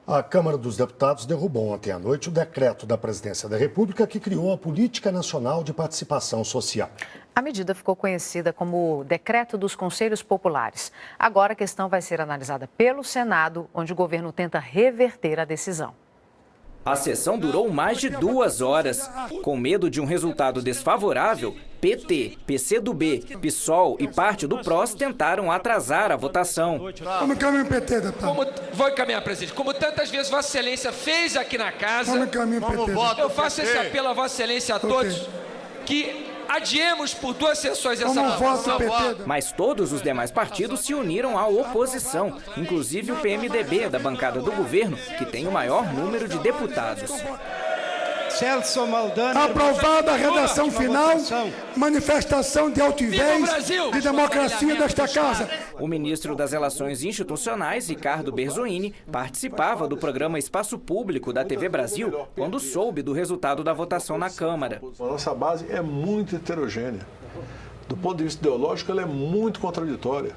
A Câmara dos Deputados derrubou ontem à noite o decreto da Presidência da República que criou a Política Nacional de Participação Social. A medida ficou conhecida como Decreto dos Conselhos Populares. Agora a questão vai ser analisada pelo Senado, onde o governo tenta reverter a decisão. A sessão durou mais de 2 horas. Com medo de um resultado desfavorável, PT, PCdoB, PSOL e parte do PROS tentaram atrasar a votação. Vamos caminhar o PT, deputado. Vou encaminhar, presidente. Como tantas vezes Vossa Excelência fez aqui na casa, Vamos caminhar o PT. eu faço esse apelo a Vossa Excelência a todos que adiemos por 2 sessões essa votação. Mas todos os demais partidos se uniram à oposição, inclusive o PMDB, da bancada do governo, que tem o maior número de deputados. Celso Maldana. Aprovada a redação final, manifestação de altivez de democracia desta casa. O ministro das Relações Institucionais, Ricardo Berzoini, participava do programa Espaço Público da TV Brasil quando soube do resultado da votação na Câmara. A nossa base é muito heterogênea. Do ponto de vista ideológico, ela é muito contraditória.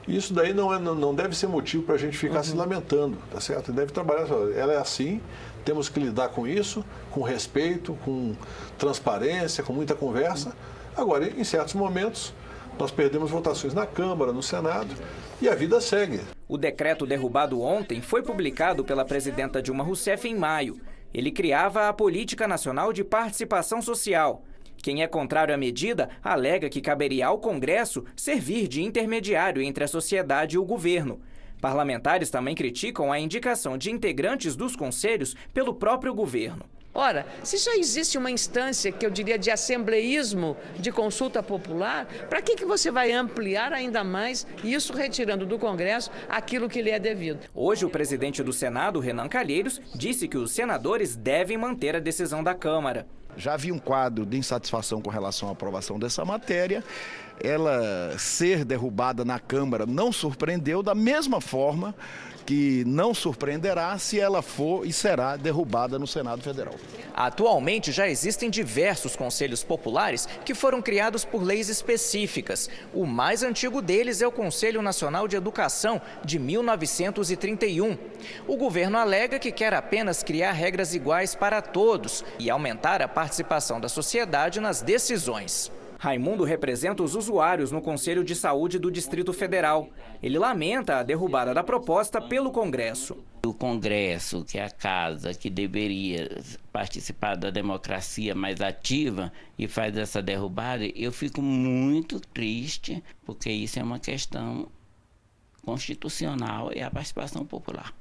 E isso daí não deve ser motivo para a gente ficar se lamentando, tá certo? Deve trabalhar, ela é assim, temos que lidar com isso, com respeito, com transparência, com muita conversa. Agora, em certos momentos, nós perdemos votações na Câmara, no Senado, e a vida segue. O decreto derrubado ontem foi publicado pela presidenta Dilma Rousseff em maio. Ele criava a Política Nacional de Participação Social. Quem é contrário à medida alega que caberia ao Congresso servir de intermediário entre a sociedade e o governo. Parlamentares também criticam a indicação de integrantes dos conselhos pelo próprio governo. Ora, se já existe uma instância que eu diria de assembleísmo, de consulta popular, para que você vai ampliar ainda mais isso, retirando do Congresso aquilo que lhe é devido? Hoje, o presidente do Senado, Renan Calheiros, disse que os senadores devem manter a decisão da Câmara. Já havia um quadro de insatisfação com relação à aprovação dessa matéria. Ela ser derrubada na Câmara não surpreendeu, da mesma forma que não surpreenderá se ela for e será derrubada no Senado Federal. Atualmente já existem diversos conselhos populares que foram criados por leis específicas. O mais antigo deles é o Conselho Nacional de Educação, de 1931. O governo alega que quer apenas criar regras iguais para todos e aumentar a participação da sociedade nas decisões. Raimundo representa os usuários no Conselho de Saúde do Distrito Federal. Ele lamenta a derrubada da proposta pelo Congresso. O Congresso, que é a casa que deveria participar da democracia mais ativa e faz essa derrubada, eu fico muito triste, porque isso é uma questão constitucional e a participação popular.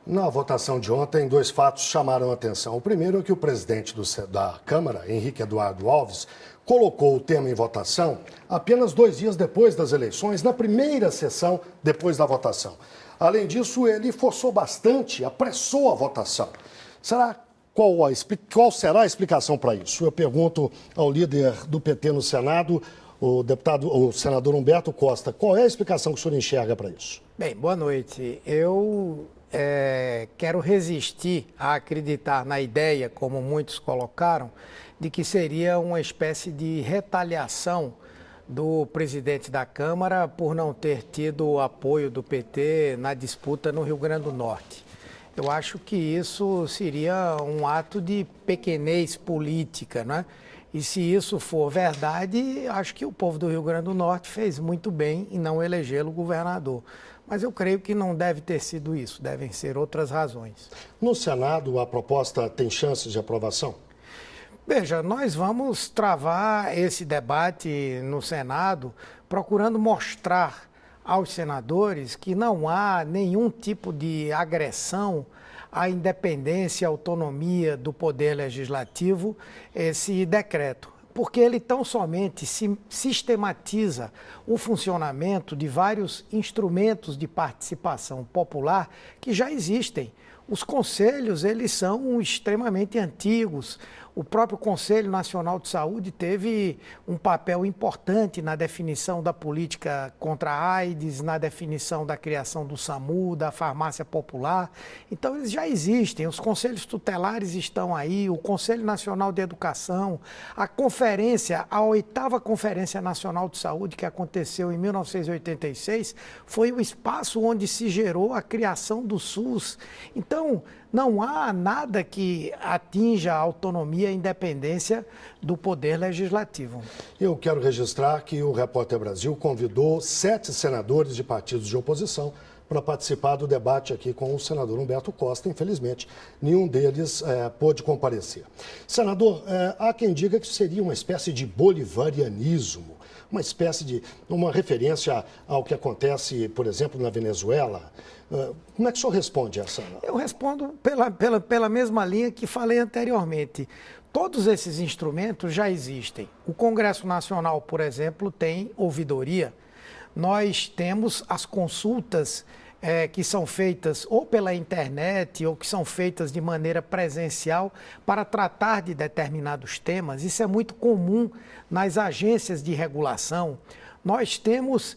Na votação de ontem, 2 fatos chamaram a atenção. O primeiro é que o presidente da Câmara, Henrique Eduardo Alves, colocou o tema em votação apenas 2 dias depois das eleições, na primeira sessão depois da votação. Além disso, ele forçou bastante, apressou a votação. Qual será a explicação para isso? Eu pergunto ao líder do PT no Senado, o senador Humberto Costa, qual é a explicação que o senhor enxerga para isso? Bem, boa noite. Eu quero resistir a acreditar na ideia, como muitos colocaram, de que seria uma espécie de retaliação do presidente da Câmara por não ter tido o apoio do PT na disputa no Rio Grande do Norte. Eu acho que isso seria um ato de pequenez política, né? E se isso for verdade, acho que o povo do Rio Grande do Norte fez muito bem em não elegê-lo governador. Mas eu creio que não deve ter sido isso, devem ser outras razões. No Senado, a proposta tem chances de aprovação? Veja, nós vamos travar esse debate no Senado procurando mostrar aos senadores que não há nenhum tipo de agressão à independência e autonomia do Poder Legislativo, esse decreto. Porque ele tão somente sistematiza o funcionamento de vários instrumentos de participação popular que já existem. Os conselhos, eles são extremamente antigos. O próprio Conselho Nacional de Saúde teve um papel importante na definição da política contra a AIDS, na definição da criação do SAMU, da farmácia popular. Então, eles já existem. Os conselhos tutelares estão aí, o Conselho Nacional de Educação, a conferência, a 8ª Conferência Nacional de Saúde, que aconteceu em 1986, foi o espaço onde se gerou a criação do SUS. Então, não há nada que atinja a autonomia e a independência do Poder Legislativo. Eu quero registrar que o Repórter Brasil convidou 7 senadores de partidos de oposição para participar do debate aqui com o senador Humberto Costa. Infelizmente, nenhum deles pôde comparecer. Senador, há quem diga que seria uma espécie de bolivarianismo, uma espécie de uma referência ao que acontece, por exemplo, na Venezuela. Como é que o senhor responde a essa? Eu respondo pela mesma linha que falei anteriormente. Todos esses instrumentos já existem. O Congresso Nacional, por exemplo, tem ouvidoria. Nós temos as consultas que são feitas ou pela internet ou que são feitas de maneira presencial para tratar de determinados temas. Isso é muito comum nas agências de regulação. Nós temos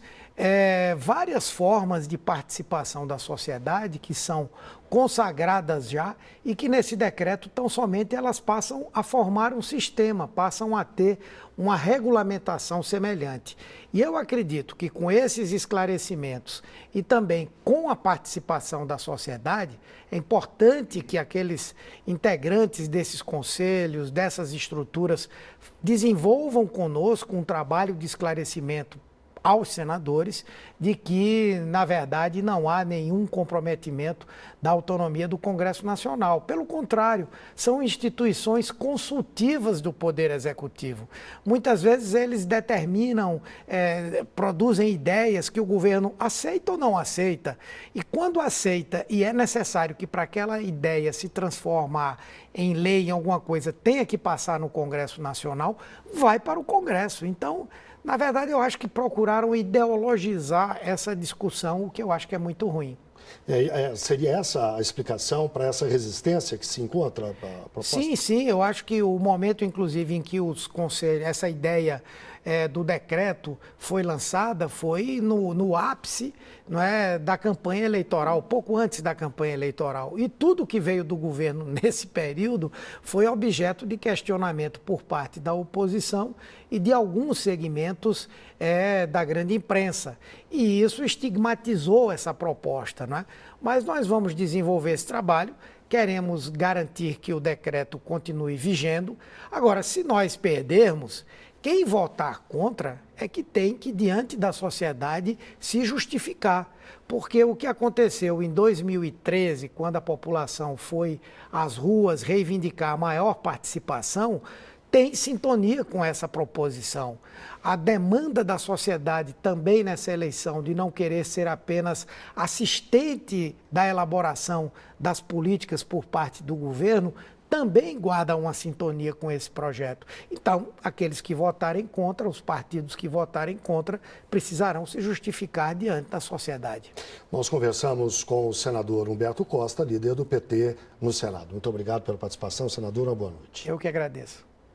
várias formas de participação da sociedade que são consagradas já e que nesse decreto tão somente elas passam a formar um sistema, passam a ter uma regulamentação semelhante. E eu acredito que com esses esclarecimentos e também com a participação da sociedade, é importante que aqueles integrantes desses conselhos, dessas estruturas, desenvolvam conosco um trabalho de esclarecimento aos senadores de que, na verdade, não há nenhum comprometimento da autonomia do Congresso Nacional. Pelo contrário, são instituições consultivas do Poder Executivo. Muitas vezes eles determinam, produzem ideias que o governo aceita ou não aceita. E quando aceita e é necessário que para aquela ideia se transformar em lei, em alguma coisa, tenha que passar no Congresso Nacional, vai para o Congresso. Então, na verdade, eu acho que procuraram ideologizar essa discussão, o que eu acho que é muito ruim. Seria essa a explicação para essa resistência que se encontra a proposta? Sim, eu acho que o momento, inclusive, em que os conselhos, essa ideia do decreto foi lançada foi no ápice, não é, da campanha eleitoral, pouco antes da campanha eleitoral. E tudo que veio do governo nesse período foi objeto de questionamento por parte da oposição e de alguns segmentos da grande imprensa. E isso estigmatizou essa proposta, não é? Mas nós vamos desenvolver esse trabalho. Queremos garantir que o decreto continue vigendo. Agora, se nós perdermos, quem votar contra é que tem que, diante da sociedade, se justificar. Porque o que aconteceu em 2013, quando a população foi às ruas reivindicar a maior participação, tem sintonia com essa proposição. A demanda da sociedade também nessa eleição de não querer ser apenas assistente da elaboração das políticas por parte do governo também guarda uma sintonia com esse projeto. Então, aqueles que votarem contra, os partidos que votarem contra, precisarão se justificar diante da sociedade. Nós conversamos com o senador Humberto Costa, líder do PT no Senado. Muito obrigado pela participação, senador. Uma boa noite. Eu que agradeço.